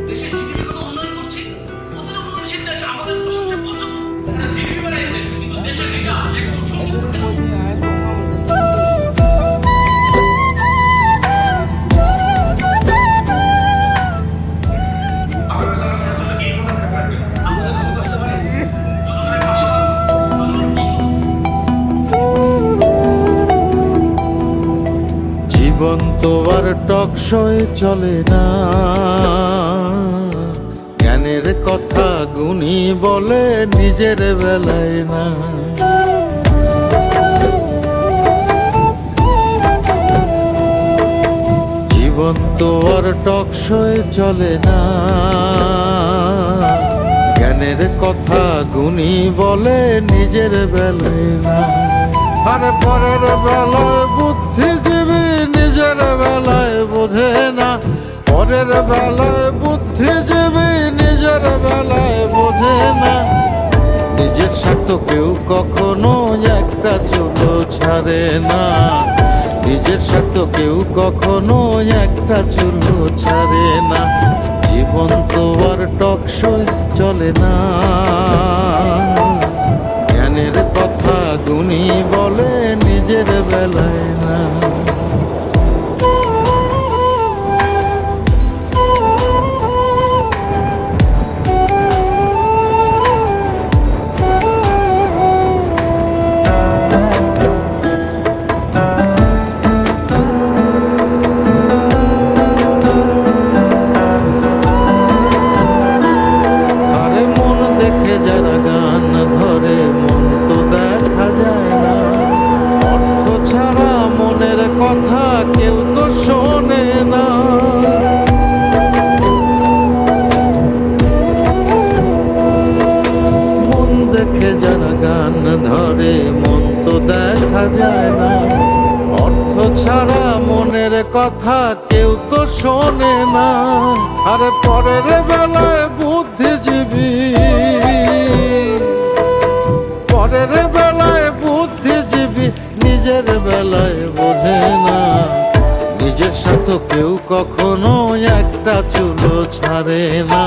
দেশের জিডিপি কত উন্নয়ন করছে, কত উন্নয়নশীল দেশ, আমাদের প্রশংসা পঞ্চম জিডিপি বাড়াইছে, কিন্তু দেশের রিজার্ভ একদম শূন্য। জীবন তো আর টকশয়ে চলে না, জ্ঞানের কথা গুণী বলে নিজের বেলায় না। জীবন তো আর টকশয়ে চলে না, জ্ঞানের কথা গুণী বলে নিজের বেলায় না। আরে পরের বেলায় বুদ্ধিজীবী নিজের বেলায় বোঝে না, পরের বেলায় বুদ্ধিজীবী নিজের বেলায় বোঝে না। নিজের স্বার্থ কেউ কখনো একটা চুলো ছাড়ে না, নিজের স্বার্থ কেউ কখনো একটা চুলো ছাড়ে না। জীবন তো আর টকশই চলে না, জ্ঞানের কথা গুণী বলে নিজের বেলায় না। কথা কেউ তো শোনে না, মন দেখে যারা গান ধরে মন তো দেখা যায় না। অর্থ ছাড়া মনের কথা কেউ তো শোনে না। আরে পরের বেলায় বুদ্ধিজীবী, পরের বেলায় বুদ্ধিজীবী নিজের বেলায় বোঝে না। নিজের সাথে কেউ কখনো একটা চুলো ছাড়ে না।